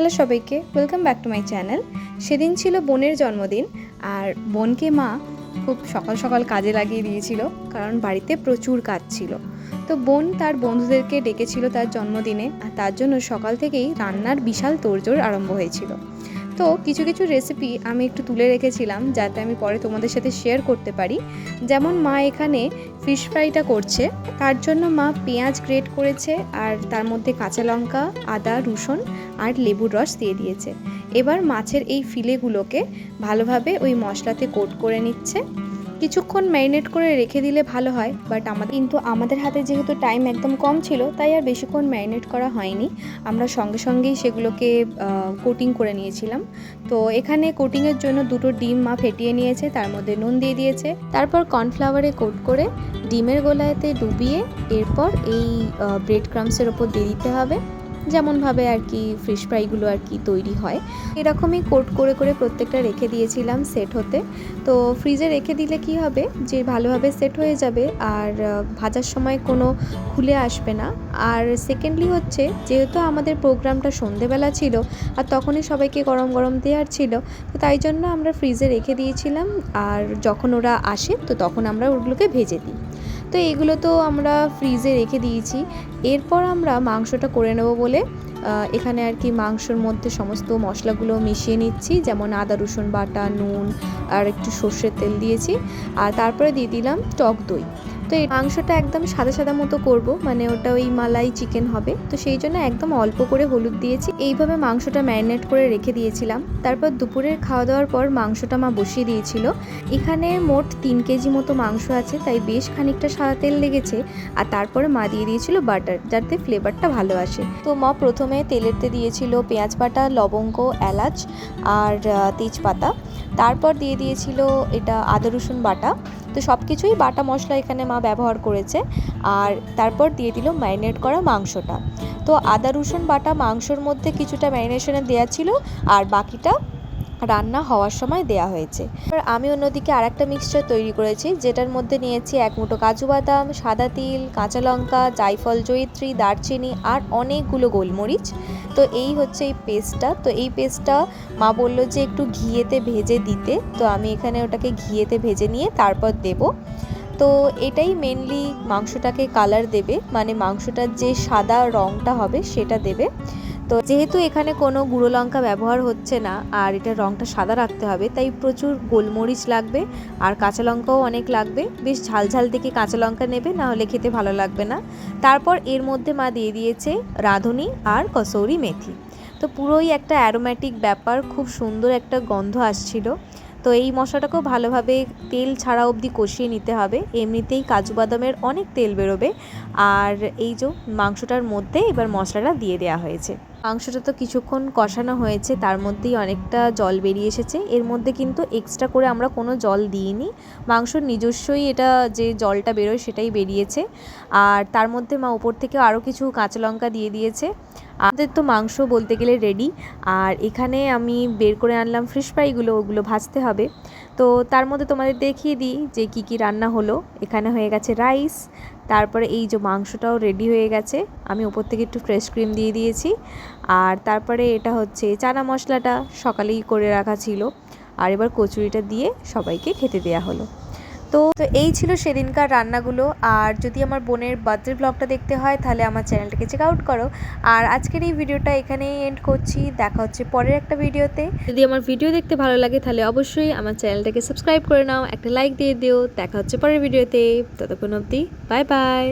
Hello সবাইকে, welcome back to my channel. সেদিন ছিল বোনের জন্মদিন, আর বোনকে মা খুব সকাল সকাল কাজে লাগিয়ে দিয়েছিল, কারণ বাড়িতে প্রচুর কাজ ছিল। তো বোন তার বন্ধুদেরকে ডেকেছিল তার জন্মদিনে, আর তার জন্য সকাল থেকেই রান্নার বিশাল তোড়জোড় আরম্ভ হয়েছিল। তো কিছু কিছু রেসিপি আমি একটু তুলে রেখেছিলাম যাতে আমি পরে তোমাদের সাথে শেয়ার করতে পারি। যেমন মা এখানে ফিশ ফ্রাইটা করছে, তার জন্য মা পেঁয়াজ গ্রেট করেছে, আর তার মধ্যে কাঁচা লঙ্কা, আদা, রসুন আর লেবুর রস দিয়ে দিয়েছে। এবার মাছের এই ফিলেগুলোকে ভালোভাবে ওই মশলাতে কোট করে নিচ্ছে। কিছুক্ষণ ম্যারিনেট করে রেখে দিলে ভালো হয়, বাট আমাদের হাতে যেহেতু টাইম একদম কম ছিল, তাই আর বেশিক্ষণ ম্যারিনেট করা হয়নি। আমরা সঙ্গে সঙ্গেই সেগুলোকে কোটিং করে নিয়েছিলাম। তো এখানে কোটিংয়ের জন্য 2টো ডিম মা ফেটিয়ে নিয়েছে, তার মধ্যে নুন দিয়ে দিয়েছে, তারপর কর্নফ্লাওয়ারে কোট করে ডিমের গোলাতে ডুবিয়ে এরপর এই ব্রেড ক্রাম্বসের ওপর দিয়ে দিতে হবে, যেমনভাবে আর কি ফিশ ফ্রাইগুলো আর কি তৈরি হয়। এরকমই কোট করে করে প্রত্যেকটা রেখে দিয়েছিলাম সেট হতে। তো ফ্রিজে রেখে দিলে কি হবে যে ভালোভাবে সেট হয়ে যাবে, আর ভাজার সময় কোনো খুলে আসবে না। আর সেকেন্ডলি হচ্ছে, যেহেতু আমাদের প্রোগ্রামটা সন্ধেবেলা ছিল আর তখনই সবাইকে গরম গরম দেওয়ার ছিল, তো তাই জন্য আমরা ফ্রিজে রেখে দিয়েছিলাম, আর যখন ওরা আসে তো তখন আমরা ওগুলোকে ভেজে দিই। তো এগুলো তো আমরা ফ্রিজে রেখে দিয়েছি। এরপর আমরা মাংসটা করে নেব বলে এখানে আর কি মাংসর মধ্যে সমস্ত মশলাগুলো মিশিয়ে নিচ্ছি, যেমন আদা রসুন বাটা, নুন আর একটু সর্ষের তেল দিয়েছি, আর তারপরে দিয়ে দিলাম টক দই। তো এই মাংসটা একদম সাদা সাদা মতো করব, মানে ওটা ওই মালাই চিকেন হবে, তো সেই জন্য একদম অল্প করে হলুদ দিয়েছি। এইভাবে মাংসটা ম্যারিনেট করে রেখে দিয়েছিলাম। তারপর দুপুরের খাওয়া দাওয়ার পর মাংসটা মা বসিয়ে দিয়েছিল। এখানে মোট 3 কেজি মতো মাংস আছে, তাই বেশ খানিকটা সাদা তেল লেগেছে। আর তারপরে মা দিয়ে দিয়েছিল বাটার, যাতে ফ্লেভারটা ভালো আসে। তো মা প্রথমে তেলেতে দিয়েছিল পেঁয়াজ বাটা, লবঙ্গ, এলাচ আর তেজপাতা। তারপর দিয়ে দিয়েছিল এটা আদা রসুন বাটা। তো সব কিছুই বাটা মশলা এখানে মা ব্যবহার করেছে। আর তারপর দিয়ে দিল ম্যারিনেট করা মাংসটা। তো আদা রসুন বাটা মাংসর মধ্যে কিছুটা ম্যারিনেশনে দেওয়া ছিল, আর বাকিটা রান্না হওয়ার সময় দেয়া হয়েছে। এবার আমি অন্যদিকে আর একটা মিক্সচার তৈরি করেছি, যেটার মধ্যে নিয়েছি 1 মুঠো কাজু বাদাম, সাদা তিল, কাঁচা লঙ্কা, জায়ফল, জয়িত্রী, দারচিনি আর অনেকগুলো গোলমরিচ। তো এই হচ্ছে এই পেস্টটা। তো এই পেস্টটা মা বলল যে একটু ঘিয়েতে ভেজে দিতে, তো আমি এখানে ওটাকে ঘিয়েতে ভেজে নিয়ে তারপর দেব। তো এটাই মেনলি মাংসটাকে কালার দেবে, মানে মাংসটার যে সাদা রঙটা হবে সেটা দেবে। তো যেহেতু এখানে কোনো গুঁড়ো লঙ্কা ব্যবহার হচ্ছে না, আর এটা রঙটা সাদা রাখতে হবে, তাই প্রচুর গোলমরিচ লাগবে, আর কাঁচা লঙ্কাও অনেক লাগবে। বেশ ঝাল ঝাল দেখে কাঁচা লঙ্কা নেবে, না হলে খেতে ভালো লাগবে না। তারপর এর মধ্যে মা দিয়ে দিয়েছে রাঁধুনি আর কসৌরি মেথি। তো পুরোই একটা অ্যারোম্যাটিক ব্যাপার, খুব সুন্দর একটা গন্ধ আসছিল। তো এই মশলাটাকেও ভালোভাবে তেল ছাড়া অবধি কষিয়ে নিতে হবে। এমনিতেই কাজু বাদামের অনেক তেল বেরোবে। আর এই যে মাংসটার মধ্যে এবার মশলাটা দিয়ে দেওয়া হয়েছে। মাংসটা তো কিছুক্ষণ কষানো হয়েছে, তার মধ্যেই অনেকটা জল বেরিয়ে এসেছে। এর মধ্যে কিন্তু এক্সট্রা করে আমরা কোনো জল দিইনি, মাংসর নিজস্বই এটা যে জলটা বেরোয় সেটাই বেরিয়েছে। আর তার মধ্যে মা উপর থেকে আরও কিছু কাঁচা লঙ্কা দিয়ে দিয়েছে। আমাদের তো মাংস বলতে গেলে রেডি। আর এখানে আমি বের করে আনলাম ফিশ ফ্রাইগুলো, ওগুলো ভাজতে হবে। তো তার মধ্যে তোমাদের দেখিয়ে দিই যে কি কি রান্না হলো। এখানে হয়ে গেছে রাইস, তারপরে এই যে মাংসটাও রেডি হয়ে গেছে, আমি উপর থেকে একটু ফ্রেশ ক্রিম দিয়ে দিয়েছি। আর তারপরে এটা হচ্ছে চানা মশলাটা সকালেই করে রাখা ছিল, আর এবার কচুরিটা দিয়ে সবাইকে খেতে দেয়া হলো। তো এই ছিল সেদিনকার রান্নাগুলো। আর যদি আমার বোনের বার্থডে ব্লগটা দেখতে হয় তাহলে আমার চ্যানেলটাকে চেক আউট করো। আর আজকের এই ভিডিওটা এখানেই এন্ড করছি, দেখা হচ্ছে পরের একটা ভিডিওতে। যদি আমার ভিডিও দেখতে ভালো লাগে তাহলে অবশ্যই আমার চ্যানেলটাকে সাবস্ক্রাইব করে নাও, একটা লাইক দিয়ে দিও। দেখা হচ্ছে পরের ভিডিওতে, ততক্ষণ অবধি বাই বাই।